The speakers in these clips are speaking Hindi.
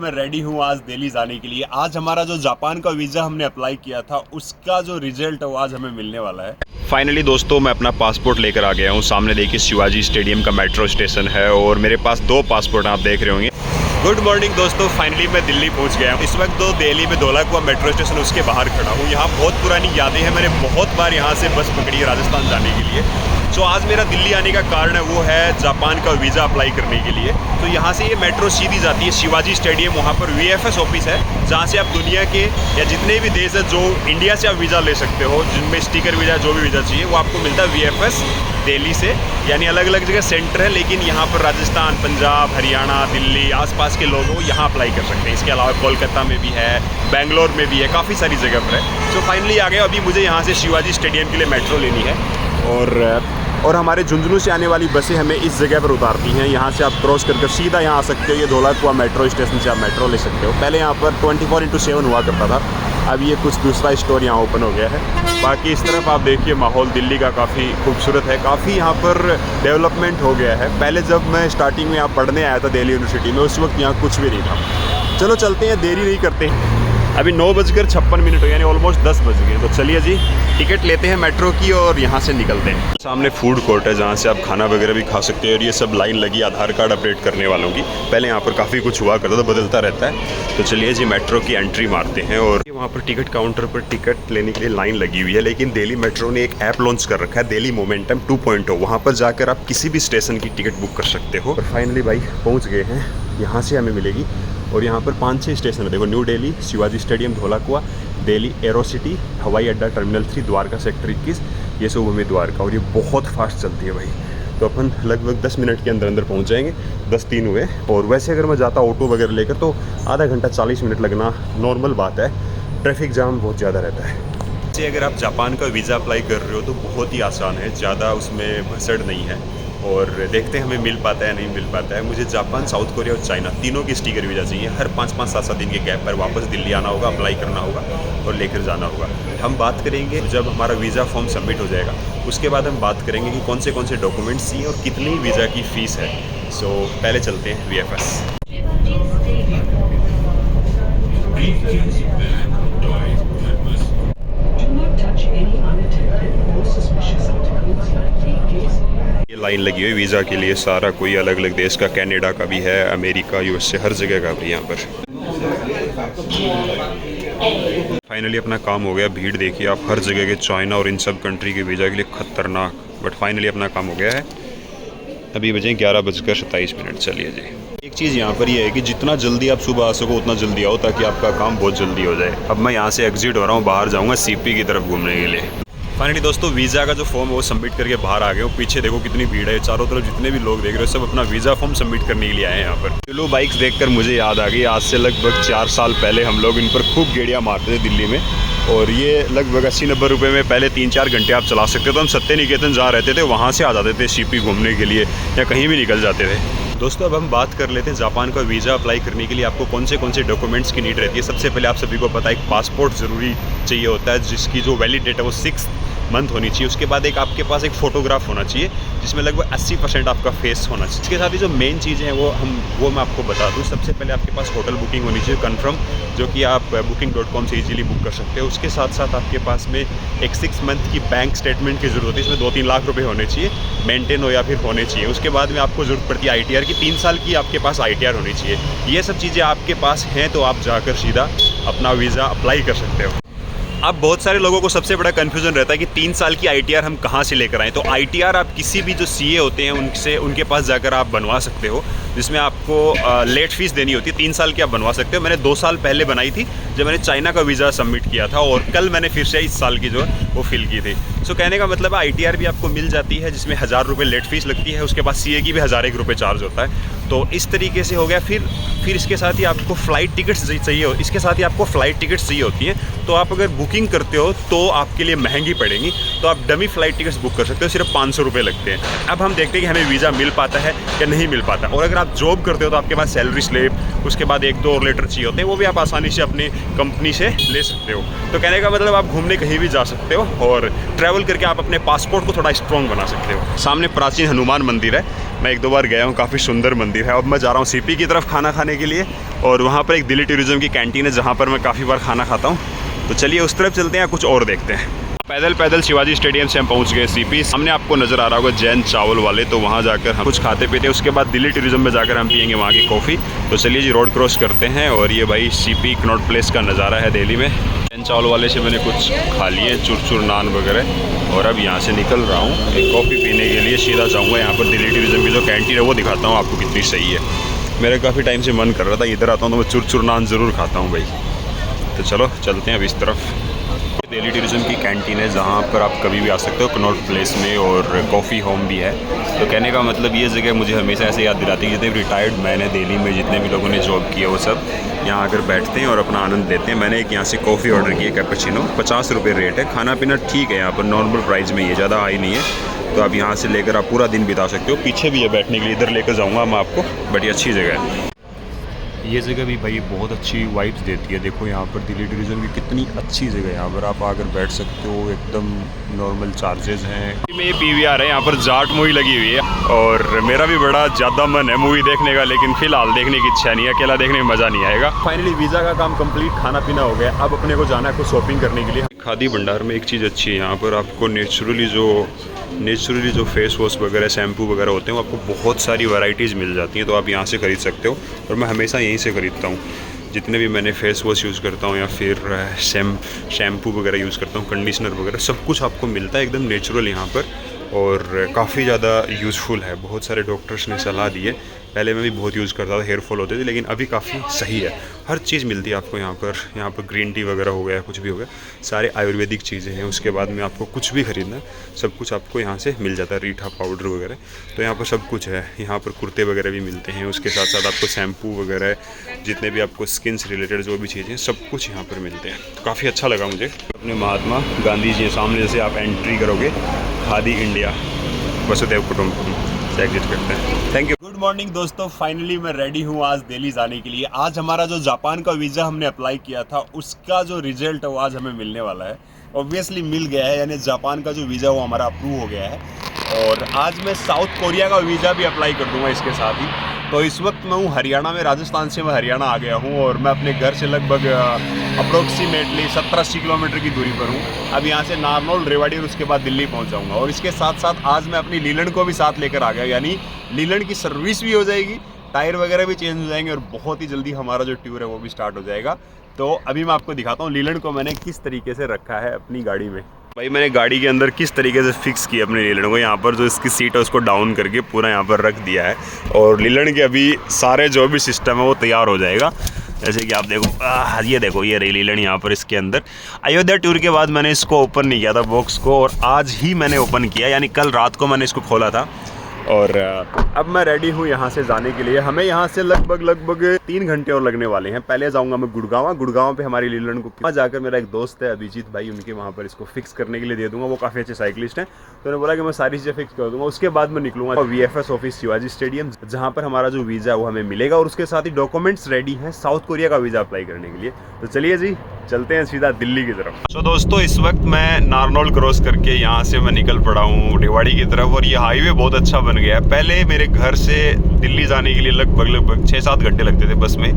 मैं रेडी हूँ आज दिल्ली जाने के लिए। आज हमारा जो जापान का वीज़ा हमने अप्लाई किया था उसका जो रिजल्ट है वो आज हमें मिलने वाला है। फाइनली दोस्तों मैं अपना पासपोर्ट लेकर आ गया हूँ। सामने देखिए शिवाजी स्टेडियम का मेट्रो स्टेशन है और मेरे पास 2 पासपोर्ट आप देख रहे होंगे। गुड मॉर्निंग दोस्तों, फाइनली मैं दिल्ली पहुँच गया हूँ। इस वक्त तो दिल्ली में धौलाकुआं मेट्रो स्टेशन उसके बाहर खड़ा हूँ। यहाँ बहुत पुरानी यादें हैं, मैंने बहुत बार यहाँ से बस पकड़ी है राजस्थान जाने के लिए। तो आज मेरा दिल्ली आने का कारण है वो है जापान का वीज़ा अप्लाई करने के लिए। तो यहाँ से ये मेट्रो सीधी जाती है शिवाजी स्टेडियम, वहाँ पर VFS ऑफिस है जहाँ से आप दुनिया के या जितने भी देश है जो इंडिया से आप वीज़ा ले सकते हो, जिनमें स्टिकर वीज़ा जो भी वीज़ा चाहिए वो आपको मिलता है VFS दिल्ली से। यानी अलग अलग जगह सेंटर है, लेकिन यहाँ पर राजस्थान, पंजाब, हरियाणा, दिल्ली आसपास के लोग वो यहाँ अप्लाई कर सकते हैं। इसके अलावा कोलकाता में भी है, बेंगलोर में भी है, काफ़ी सारी जगह पर है। तो फाइनली आ गए। अभी मुझे यहाँ से शिवाजी स्टेडियम के लिए मेट्रो लेनी है और हमारे झुंझुनू से आने वाली बसें हमें इस जगह पर उतारती हैं। यहाँ से आप क्रॉस करके सीधा यहाँ आ सकते हो। ये धौलाकुआं मेट्रो स्टेशन से आप मेट्रो ले सकते हो। पहले यहाँ पर 24/7 हुआ करता था, अब ये कुछ दूसरा स्टोर यहाँ ओपन हो गया है। बाकी इस तरफ आप देखिए माहौल दिल्ली का काफ़ी खूबसूरत है, काफ़ी यहाँ पर डेवलपमेंट हो गया है। पहले जब मैं स्टार्टिंग में यहाँ पढ़ने आया था दिल्ली यूनिवर्सिटी में, उस वक्त यहाँ कुछ भी नहीं था। चलो चलते हैं, देरी नहीं करते हैं। अभी 9:56 हो, यानी ऑलमोस्ट 10 बज गए। तो चलिए जी, टिकट लेते हैं मेट्रो की और यहाँ से निकलते हैं। सामने फूड कोर्ट है जहाँ से आप खाना वगैरह भी खा सकते हैं। और ये सब लाइन लगी आधार कार्ड अपडेट करने वालों की। पहले यहाँ पर काफ़ी कुछ हुआ करता था, बदलता रहता है। तो चलिए जी मेट्रो की एंट्री मारते हैं। और वहाँ पर टिकट काउंटर पर टिकट लेने के लिए लाइन लगी हुई है। लेकिन दिल्ली मेट्रो ने एक ऐप लॉन्च कर रखा है, दिल्ली मोमेंटम 2.0। वहाँ पर जाकर आप किसी भी स्टेशन की टिकट बुक कर सकते हो। और फाइनली भाई पहुँच गए हैं, यहाँ से हमें मिलेगी। और यहाँ पर 5-6 स्टेशन है, देखो New Delhi, Shivaji stadium, Dhaulakuan, Delhi aerocity, हवाई अड्डा, टर्मिनल 3, द्वारका सेक्टर 21, ये सब हमें द्वारका। और ये बहुत फास्ट चलती है भाई। तो अपन लगभग 10 मिनट के अंदर अंदर पहुँच जाएंगे। 10:03 हुए। और वैसे अगर मैं जाता ऑटो वगैरह लेकर तो आधा घंटा 40 मिनट लगना नॉर्मल बात है। ट्रैफिक जाम बहुत ज़्यादा रहता है। जैसे अगर आप जापान का वीज़ा अप्लाई कर रहे हो तो बहुत ही आसान है, ज़्यादा उसमें भसड़ नहीं है। और देखते हैं हमें मिल पाता है नहीं मिल पाता है। मुझे जापान, साउथ कोरिया और चाइना तीनों की स्टिकर वीज़ा चाहिए। हर 5-5, 7-7 दिन के गैप पर वापस दिल्ली आना होगा, अप्लाई करना होगा और लेकर जाना होगा। हम बात करेंगे जब हमारा वीज़ा फॉर्म सबमिट हो जाएगा, उसके बाद हम बात करेंगे कि कौन से डॉक्यूमेंट्स चाहिए और कितनी वीज़ा की फ़ीस है। सो पहले चलते हैं VFS। लाइन लगी हुई वीज़ा के लिए, सारा कोई अलग अलग देश का, कनाडा का भी है, अमेरिका, USA, हर जगह का भी यहाँ पर। फाइनली अपना काम हो गया। भीड़ देखिए आप हर जगह के, चाइना और इन सब कंट्री के वीज़ा के लिए खतरनाक। बट फाइनली अपना काम हो गया है। अभी बजे 11:27। चलिए जी, एक चीज़ यहाँ पर ये है कि जितना जल्दी आप सुबह आ सको उतना जल्दी आओ, ताकि आपका काम बहुत जल्दी हो जाए। अब मैं यहाँ से एग्जिट हो रहा हूँ, बाहर जाऊँगा CP की तरफ घूमने के लिए। फाइनली दोस्तों वीज़ा का जो फॉर्म है वो सबमिट करके बाहर आ गए हो। पीछे देखो कितनी भीड़ है, चारों तरफ जितने भी लोग देख रहे हो सब अपना वीज़ा फॉर्म सबमिट करने के लिए आए हैं यहाँ पर। चलो बाइक्स देखकर मुझे याद आ गई, आज से लगभग 4 साल पहले हम लोग इन पर खूब गेड़ियाँ मारते थे दिल्ली में। और ये लगभग 80-90 रुपये में पहले 3-4 घंटे आप चला सकते थे। तो हम सत्य निकेतन जहाँ रहते थे वहाँ से आ जाते थे CP घूमने के लिए, या कहीं भी निकल जाते थे। दोस्तों अब हम बात कर लेते हैं जापान का वीज़ा अप्लाई करने के लिए आपको कौन से डॉक्यूमेंट्स की नीड रहती है। सबसे पहले आप सभी को पता है एक पासपोर्ट ज़रूरी चाहिए होता है, जिसकी जो वैलिड डेट है वो 6 मंथ होनी चाहिए। उसके बाद एक आपके पास एक फ़ोटोग्राफ होना चाहिए जिसमें लगभग 80% आपका फेस होना चाहिए। इसके साथ ही जो मेन चीज़ें हैं वो मैं आपको बता दूं। सबसे पहले आपके पास होटल बुकिंग होनी चाहिए कन्फर्म, जो कि आप booking.com से इजीली बुक कर सकते हो। उसके साथ साथ आपके पास में एक 6 मंथ की बैंक स्टेटमेंट की ज़रूरत होती है। इसमें 2-3 लाख रुपये होने चाहिए, मेंटेन हो या फिर होने चाहिए। उसके बाद में आपको ज़रूरत पड़ती है ITR की, 3 साल की आपके पास ITR होनी चाहिए। ये सब चीज़ें आपके पास हैं तो आप जाकर सीधा अपना वीज़ा अप्लाई कर सकते हो। अब बहुत सारे लोगों को सबसे बड़ा कन्फ्यूजन रहता है कि 3 साल की ITR हम कहाँ से लेकर आएँ। तो ITR आप किसी भी जो CA होते हैं उनके पास जाकर आप बनवा सकते हो, जिसमें आपको लेट फीस देनी होती है। 3 साल की आप बनवा सकते हो। मैंने 2 साल पहले बनाई थी जब मैंने चाइना का वीज़ा सबमिट किया था, और कल मैंने फिर से इस साल की जो वो फिल की थी। सो कहने का मतलब है ITR भी आपको मिल जाती है, जिसमें 1000 रुपये लेट फीस लगती है। उसके बाद CA की भी 1001 रुपये चार्ज होता है। तो इस तरीके से हो गया। फिर इसके साथ ही आपको फ़्लाइट टिकट्स चाहिए होती हैं। तो आप अगर बुकिंग करते हो तो आपके लिए महंगी पड़ेंगी, तो आप डमी फ़्लाइट टिकट्स बुक कर सकते हो, सिर्फ 500 रुपये लगते हैं। अब हम देखते हैं कि हमें वीज़ा मिल पाता है या नहीं मिल पाता। और अगर आप जॉब करते हो तो आपके पास सैलरी स्लिप, उसके बाद 1-2 और लेटर चाहिए होते हैं, वो भी आप आसानी से अपनी कंपनी से ले सकते हो। तो कहने का मतलब आप घूमने कहीं भी जा सकते हो। और ट्रैवल ट्रैवल करके आप अपने पासपोर्ट को थोड़ा स्ट्रॉन्ग बना सकते हो। सामने प्राचीन हनुमान मंदिर है, मैं 1-2 बार गया हूँ, काफ़ी सुंदर मंदिर है। अब मैं जा रहा हूँ सीपी की तरफ खाना खाने के लिए, और वहाँ पर एक दिल्ली टूरिज्म की कैंटीन है जहाँ पर मैं काफ़ी बार खाना खाता हूँ। तो चलिए उस तरफ चलते हैं, कुछ और देखते हैं। पैदल शिवाजी स्टेडियम से हम पहुंच गए सीपी। सामने आपको नज़र आ रहा होगा जैन चावल वाले, तो वहां जाकर हम कुछ खाते पीते, उसके बाद दिल्ली टूरिज्म में जाकर हम पियेंगे वहां की कॉफ़ी। तो चलिए जी रोड क्रॉस करते हैं। और ये भाई सीपी कनॉट प्लेस का नज़ारा है दिल्ली में। जैन चावल वाले से मैंने कुछ खा लिए, चुरचुर नान वगैरह, और अब यहाँ से निकल रहा हूँ एक कॉफ़ी पीने के लिए। सीधा जाऊँगा यहाँ पर दिल्ली टूरिज्म की जो कैंटीन है वो दिखाता हूँ आपको कितनी सही है। मेरा काफ़ी टाइम से मन कर रहा था, इधर आता हूँ तो मैं चुरचुर नान ज़रूर खाता हूँ भाई। तो चलो चलते हैं अब इस तरफ। दिल्ली टूरिज्म की कैंटीन है जहाँ पर आप कभी भी आ सकते हो कनॉट प्लेस में, और कॉफ़ी होम भी है। तो कहने का मतलब ये जगह मुझे हमेशा ऐसे याद दिलाती है, जितने भी रिटायर्ड मैन है दिल्ली में, जितने भी लोगों ने जॉब की है, वो सब यहाँ आकर बैठते हैं और अपना आनंद लेते हैं। मैंने एक यहाँ से कॉफ़ी ऑर्डर की है, कैपुचिनो, 50 रुपये रेट है। खाना पीना ठीक है यहाँ पर, नॉर्मल प्राइस में, ये ज़्यादा हाई नहीं है। तो आप यहाँ से लेकर आप पूरा दिन बिता सकते हो। पीछे भी है बैठने के लिए, इधर लेकर जाऊँगा मैं आपको, बट ये अच्छी जगह है। ये जगह भी भाई बहुत अच्छी वाइब्स देती है। देखो यहाँ पर दिल्ली टूरिज्म की कितनी अच्छी जगह है। यहाँ पर आप आकर बैठ सकते हो, एकदम नॉर्मल चार्जेस हैं। में ये PVR है, यहाँ पर जाट मूवी लगी हुई है, और मेरा भी बड़ा ज़्यादा मन है मूवी देखने का, लेकिन फ़िलहाल देखने की इच्छा नहीं है, अकेला देखने में मज़ा नहीं आएगा। फाइनली वीज़ा का काम कंप्लीट, खाना पीना हो गया। अब अपने को जाना है कुछ शॉपिंग करने के लिए। खादी भंडार में एक चीज़ अच्छी है, यहाँ पर आपको नेचुरली जो फेस वॉश वगैरह, शैम्पू वगैरह होते हैं, वो आपको बहुत सारी वैरायटीज़ मिल जाती हैं। तो आप यहाँ से ख़रीद सकते हो, और मैं हमेशा यहीं से ख़रीदता हूँ। जितने भी मैंने फेस वॉश यूज़ करता हूँ, या फिर शैम्पू वगैरह यूज़ करता हूँ, कंडीशनर वगैरह, सब कुछ आपको मिलता है एकदम नेचुरल यहाँ पर, और काफ़ी ज़्यादा यूज़फुल है। बहुत सारे डॉक्टर्स ने सलाह दी है, पहले मैं भी बहुत यूज़ करता था, हेयर फॉल होते थे, लेकिन अभी काफ़ी सही है। हर चीज़ मिलती है आपको यहाँ पर ग्रीन टी वगैरह हो गया, कुछ भी हो गया, सारे आयुर्वेदिक चीज़ें हैं। उसके बाद में आपको कुछ भी ख़रीदना है, सब कुछ आपको यहाँ से मिल जाता है, रीठा पाउडर वगैरह। तो यहाँ पर सब कुछ है। यहाँ पर कुर्ते वगैरह भी मिलते हैं, उसके साथ साथ आपको शैम्पू वगैरह, जितने भी आपको स्किन से रिलेटेड जो भी चीज़ें, सब कुछ यहाँ पर मिलते हैं। तो काफ़ी अच्छा लगा मुझे। अपने महात्मा गांधी जी सामने जैसे आप एंट्री करोगे, खादी इंडिया वसुधैव कुटुंबकम से एग्जिट करते हैं। Thank you. गुड मॉर्निंग दोस्तों, फाइनली मैं रेडी हूँ आज दिल्ली जाने के लिए। आज हमारा जो जापान का वीज़ा हमने अप्लाई किया था, उसका जो रिजल्ट है वो आज हमें मिलने वाला है। ऑब्वियसली मिल गया है, यानी जापान का जो वीज़ा वो हमारा अप्रूव हो गया है। और आज मैं साउथ कोरिया का वीज़ा भी अप्लाई कर दूँगा इसके साथ ही। तो इस वक्त मैं हूँ हरियाणा में, राजस्थान से मैं हरियाणा आ गया हूँ, और मैं अपने घर से लगभग अप्रोक्सीमेटली 70-80 किलोमीटर की दूरी पर हूँ। अब यहाँ से नारनौल, रेवाड़ी और उसके बाद दिल्ली पहुँच जाऊँगा। और इसके साथ साथ आज मैं अपनी लीलैंड को भी साथ लेकर आ गया, यानी लीलैंड की सर्विस भी हो जाएगी, टायर वगैरह भी चेंज हो जाएंगे, और बहुत ही जल्दी हमारा जो टूर है वो भी स्टार्ट हो जाएगा। तो अभी मैं आपको दिखाता हूँ लीलैंड को मैंने किस तरीके से रखा है अपनी गाड़ी में। भाई मैंने गाड़ी के अंदर किस तरीके से फिक्स किया अपने लीलैंड को। यहाँ पर जो इसकी सीट है उसको डाउन करके पूरा यहाँ पर रख दिया है, और लीलैंड के अभी सारे जो भी सिस्टम है वो तैयार हो जाएगा। जैसे कि आप देखो, ये देखो, ये रही लीलैंड यहाँ पर। इसके अंदर अयोध्या टूर के बाद मैंने इसको ओपन नहीं किया था बॉक्स को, और आज ही मैंने ओपन किया, यानी कल रात को मैंने इसको खोला था। और अब मैं रेडी हूँ यहाँ से जाने के लिए। हमें यहाँ से लगभग 3 घंटे और लगने वाले हैं। पहले जाऊँगा मैं गुड़गांव पे हमारी लीलैंड को, वहाँ जाकर मेरा एक दोस्त है अभिजीत भाई, उनके वहाँ पर इसको फिक्स करने के लिए दे दूँगा। वो काफ़ी अच्छे साइकिलिस्ट हैं, तो उन्होंने बोला कि मैं सारी चीज़ें फिक्स कर दूँगा। उसके बाद मैं निकलूँगा VFS ऑफिस शिवाजी स्टेडियम, जहाँ पर हमारा जो वीज़ा है वो हमें मिलेगा, और उसके साथ ही डॉक्यूमेंट्स रेडी हैं साउथ कोरिया का वीज़ा अप्लाई करने के लिए। तो चलिए जी चलते हैं सीधा दिल्ली की तरफ। तो दोस्तों इस वक्त मैं नारनौल क्रॉस करके यहाँ से मैं निकल पड़ा हूँ रेवाड़ी की तरफ, और ये हाईवे बहुत अच्छा बन गया है। पहले मेरे घर से दिल्ली जाने के लिए लगभग 6-7 घंटे लगते थे बस में,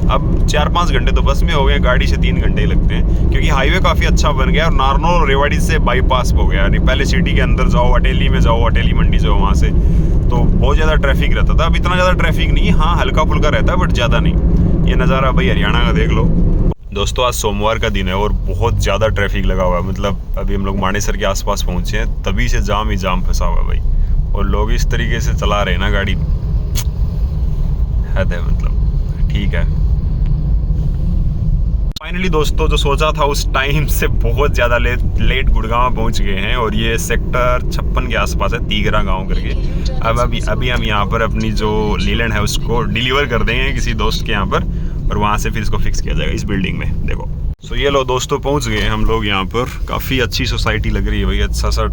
अब 4-5 घंटे तो बस में हो गए, गाड़ी से 3 घंटे ही लगते हैं, क्योंकि हाईवे काफ़ी अच्छा बन गया। और नारनौल और रेवाड़ी से बाईपास हो गया, यानी पहले सिटी के अंदर जाओ, अटेली में जाओ, अटेली मंडी जाओ, वहाँ से तो बहुत ज़्यादा ट्रैफिक रहता था। अब इतना ज़्यादा ट्रैफिक नहीं, हाँ हल्का फुल्का रहता है, बट ज़्यादा नहीं। ये नज़ारा भाई हरियाणा का देख लो। दोस्तों आज सोमवार का दिन है और बहुत ज़्यादा ट्रैफिक लगा हुआ है। मतलब अभी हम लोग मानेसर के आसपास पहुँचे हैं, तभी से जाम ही जाम फंसा हुआ है भाई, और लोग इस तरीके से चला रहे हैं ना गाड़ी, हद है। मतलब ठीक है। फाइनली दोस्तों जो सोचा था उस टाइम से बहुत ज़्यादा लेट गुड़गांव पहुंच गए हैं, और ये सेक्टर 56 के आसपास है, तीगरा गांव करके। अब अभी हम यहाँ पर अपनी जो लीलैंड है उसको डिलीवर कर देंगे किसी दोस्त के यहाँ पर, और वहाँ से फिर इसको फिक्स किया जाएगा इस बिल्डिंग में। देखो सो ये लो दोस्तों पहुँच गए हम लोग यहाँ पर। काफ़ी अच्छी सोसाइटी लग रही है भाई, अच्छा सा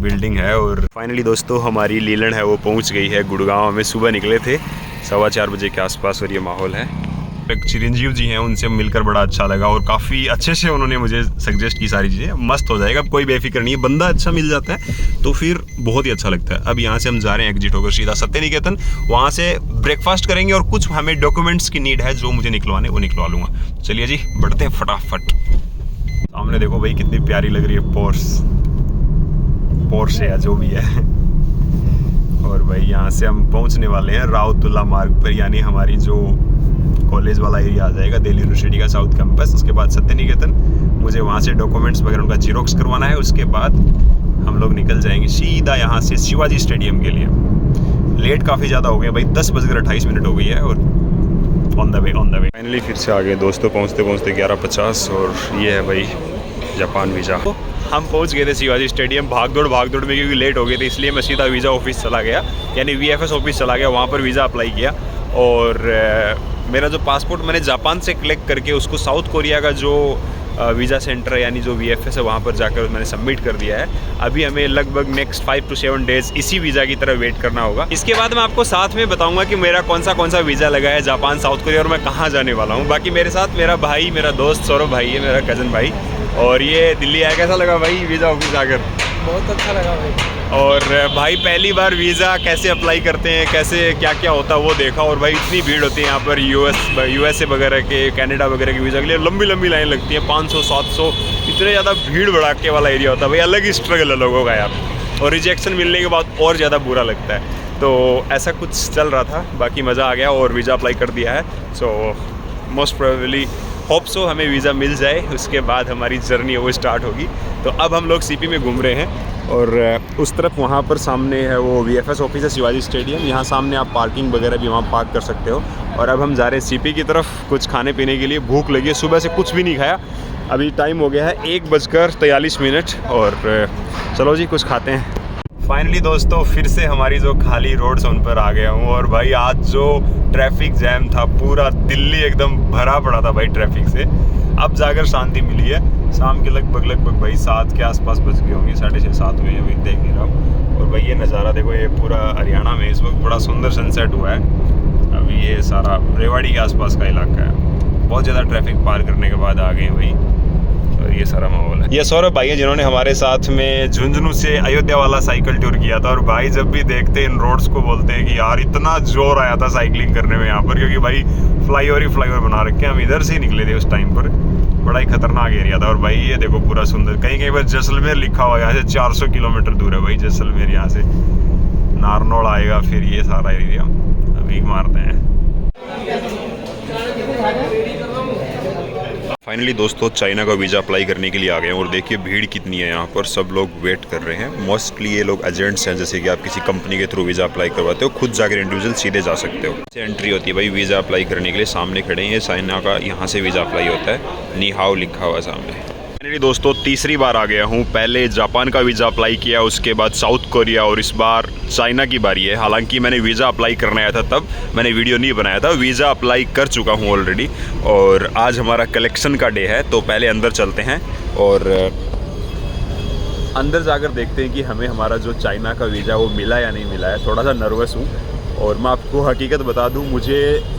बिल्डिंग है। और फाइनली दोस्तों हमारी लीलैंड है वो पहुँच गई है गुड़गांव में। सुबह निकले थे 4:15 बजे के आसपास, और ये माहौल है। पे चिरंजीव जी हैं, उनसे मिलकर बड़ा अच्छा लगा और काफ़ी अच्छे से उन्होंने मुझे सजेस्ट की सारी चीज़ें। मस्त हो जाएगा, कोई बेफिक्र नहीं है, बंदा अच्छा मिल जाता है तो फिर बहुत ही अच्छा लगता है। अब यहाँ से हम जा रहे हैं एग्जिट होकर सीधा सत्य निकेतन, वहाँ से ब्रेकफास्ट करेंगे और कुछ हमें डॉक्यूमेंट्स की नीड है जो मुझे निकलवाने वो निकलवा लूँगा। चलिए जी बढ़ते हैं फटाफट। सामने देखो भाई कितनी प्यारी लग रही है पोर्श या जो भी है। और भाई यहाँ से हम पहुँचने वाले हैं राउतुल्ला मार्ग पर, यानी हमारी जो कॉलेज वाला एरिया आ जाएगा दिल्ली यूनिवर्सिटी का साउथ कैंपस। उसके बाद सत्य निकेतन, मुझे वहाँ से डॉक्यूमेंट्स वगैरह उनका जीरोक्स करवाना है। उसके बाद हम लोग निकल जाएंगे सीधा यहाँ से शिवाजी स्टेडियम के लिए। लेट काफ़ी ज़्यादा हो गया भाई, 10:28 हो गई है और ऑन द वे फाइनली फिर से आ गए दोस्तों, पहुँचते 11:50। और ये है भाई जापान वीज़ा। हम पहुंच गए थे शिवाजी स्टेडियम भाग दौड़ में, क्योंकि लेट हो गए थे इसलिए मैं सीधा वीज़ा ऑफिस चला गया, यानी VFS ऑफिस चला गया, वहाँ पर वीज़ा अप्लाई किया। और मेरा जो पासपोर्ट मैंने जापान से कलेक्ट करके उसको साउथ कोरिया का जो वीज़ा सेंटर है यानी जो VFS है वहाँ पर जाकर मैंने सबमिट कर दिया है। अभी हमें लगभग नेक्स्ट 5 to 7 डेज़ इसी वीज़ा की तरह वेट करना होगा। इसके बाद मैं आपको साथ में बताऊंगा कि मेरा कौन सा वीज़ा लगा है जापान साउथ कोरिया और मैं कहाँ जाने वाला हूँ। बाकी मेरे साथ मेरा भाई, मेरा दोस्त सौरभ भाई है, मेरा कज़न भाई। और ये दिल्ली आया, कैसा लगा भाई वीज़ा ऑफिस आकर? बहुत अच्छा लगा भाई। और भाई पहली बार वीज़ा कैसे अप्लाई करते हैं, कैसे क्या क्या होता है वो देखा। और भाई इतनी भीड़ होती है यहाँ पर USA वगैरह के, कनाडा वगैरह के वीज़ा के लिए लंबी लाइन लगती है, 500-700, इतने ज़्यादा भीड़ भड़ाके वाला एरिया होता है भाई। अलग ही स्ट्रगल है लोगों का यार, और रिजेक्शन मिलने के बाद और ज़्यादा बुरा लगता है। तो ऐसा कुछ चल रहा था, बाकी मज़ा आ गया और वीज़ा अप्लाई कर दिया है। So most probably hope so हमें वीज़ा मिल जाए, उसके बाद हमारी जर्नी वो स्टार्ट होगी। तो अब हम लोग CP में घूम रहे हैं और उस तरफ वहाँ पर सामने है वो VFS ऑफिस है शिवाजी स्टेडियम, यहाँ सामने आप पार्किंग वगैरह भी वहाँ पार्क कर सकते हो। और अब हम जा रहे हैं CP की तरफ कुछ खाने पीने के लिए। भूख लगी है, सुबह से कुछ भी नहीं खाया, अभी टाइम हो गया है 1:43 और चलो जी कुछ खाते हैं। फाइनली दोस्तों फिर से हमारी जो खाली रोड्स उन पर आ गया हूँ। और भाई आज जो ट्रैफिक जैम था, पूरा दिल्ली एकदम भरा पड़ा था भाई ट्रैफिक से। अब जाकर शांति मिली है। शाम के लगभग भाई 7 के आसपास बज गए होंगे, 6:30-7 हुए अभी देख नहीं रहा हूँ। और भाई ये नज़ारा देखो, ये पूरा हरियाणा में इस वक्त बड़ा सुंदर सनसेट हुआ है। अभी ये सारा रेवाड़ी के आसपास का इलाका है। बहुत ज़्यादा ट्रैफिक पार करने के बाद आ गए भाई, और ये सारा माहौल है। ये सौरभ भाई है जिन्होंने हमारे साथ में झुंझुनू से अयोध्या वाला साइकिल टूर किया था। और भाई जब भी देखते इन रोड्स को बोलते हैं कि यार इतना जोर आया था साइकिलिंग करने में यहाँ पर, क्योंकि भाई फ्लाईओवर बना रखे हैं। हम इधर से ही निकले थे उस टाइम पर, बड़ा ही खतरनाक एरिया था। और भाई ये देखो पूरा सुंदर, कहीं पर जैसलमेर लिखा हुआ है, यहाँ से 400 किलोमीटर दूर है भाई जैसलमेर। यहाँ से नारनौल आएगा, फिर ये सारा एरिया अभी मारते हैं। फाइनली दोस्तों चाइना का वीज़ा अप्लाई करने के लिए आ गए हैं और देखिए भीड़ कितनी है यहाँ पर, सब लोग वेट कर रहे हैं। मोस्टली ये लोग एजेंट्स हैं, जैसे कि आप किसी कंपनी के थ्रू वीज़ा अप्लाई करवाते हो, खुद जाकर इंडिविजुअल सीधे जा सकते हो। एंट्री होती है भाई वीज़ा अप्लाई करने के लिए। सामने खड़े हैं, ये चाइना का यहाँ से वीज़ा अप्लाई होता है, नी हाओ लिखा हुआ सामने। फाइनली दोस्तों तीसरी बार आ गया हूँ। पहले जापान का वीज़ा अप्लाई किया, उसके बाद साउथ कोरिया, और इस बार चाइना की बारी है। हालांकि मैंने वीज़ा अप्लाई करने आया था तब मैंने वीडियो नहीं बनाया था, वीज़ा अप्लाई कर चुका हूँ ऑलरेडी। और आज हमारा कलेक्शन का डे है, तो पहले अंदर चलते हैं और अंदर जाकर देखते हैं कि हमें हमारा जो चाइना का वीज़ा वो मिला या नहीं मिला है। थोड़ा सा नर्वस हूँ। और मैं आपको हकीकत बता दूं, मुझे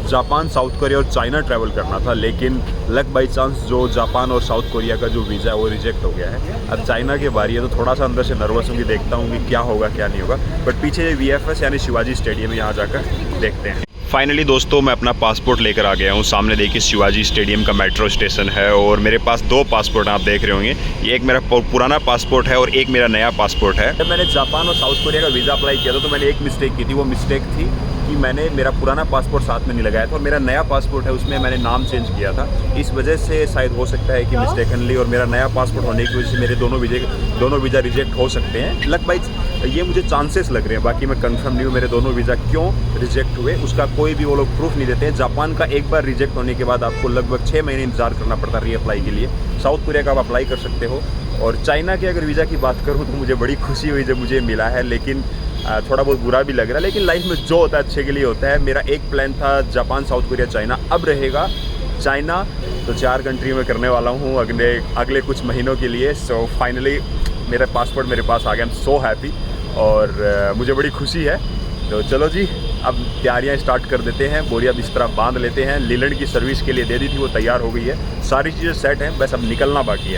जापान, साउथ कोरिया और चाइना ट्रैवल करना था, लेकिन लक बाई चांस जो जापान और साउथ कोरिया का जो वीज़ा है वो रिजेक्ट हो गया है। अब चाइना की बारी है, तो थोड़ा सा अंदर से नर्वस हूँ कि देखता हूँ कि क्या होगा क्या नहीं होगा। बट पीछे VFS यानी शिवाजी स्टेडियम है, यहाँ जाकर देखते हैं। फाइनली दोस्तों मैं अपना पासपोर्ट लेकर आ गया हूँ। सामने देखिए शिवाजी स्टेडियम का मेट्रो स्टेशन है और मेरे पास 2 पासपोर्ट आप देख रहे होंगे। ये एक मेरा पुराना पासपोर्ट है और एक मेरा नया पासपोर्ट है। जब मैंने जापान और साउथ कोरिया का वीज़ा अप्लाई किया था तो मैंने एक मिस्टेक की थी। वो मिस्टेक थी कि मैंने मेरा पुराना पासपोर्ट साथ में नहीं लगाया था और मेरा नया पासपोर्ट है उसमें मैंने नाम चेंज किया था। इस वजह से शायद हो सकता है कि मिस्टेकनली, और मेरा नया पासपोर्ट होने की वजह से मेरे दोनों वीज़ा रिजेक्ट हो सकते हैं। लक बाइज ये मुझे चांसेस लग रहे हैं, बाकी मैं कंफर्म नहीं हूँ मेरे दोनों वीज़ा क्यों रिजेक्ट हुए, उसका कोई भी वो लोग प्रूफ नहीं देते हैं। जापान का एक बार रिजेक्ट होने के बाद आपको लगभग 6 महीने इंतजार करना पड़ता है रीअप्लाई के लिए। साउथ कोरिया का आप अप्लाई कर सकते हो। और चाइना के अगर वीज़ा की बात करूँ तो मुझे बड़ी खुशी हुई जब मुझे मिला है, लेकिन थोड़ा बहुत बुरा भी लग रहा है। लेकिन लाइफ में जो होता है अच्छे के लिए होता है। मेरा एक प्लान था जापान, साउथ कोरिया, चाइना, अब रहेगा चाइना। तो 4 कंट्री में करने वाला हूँ अगले कुछ महीनों के लिए। सो फाइनली मेरा पासपोर्ट मेरे पास आ गया। आई एम सो हैप्पी और मुझे बड़ी खुशी है। तो चलो जी, अब तैयारियां स्टार्ट कर देते हैं। बोरिया बिस्तरा बांध लेते हैं। लीलैंड की सर्विस के लिए दे दी थी, वो तैयार हो गई है। सारी चीज़ें सेट हैं, बस अब निकलना बाकी है।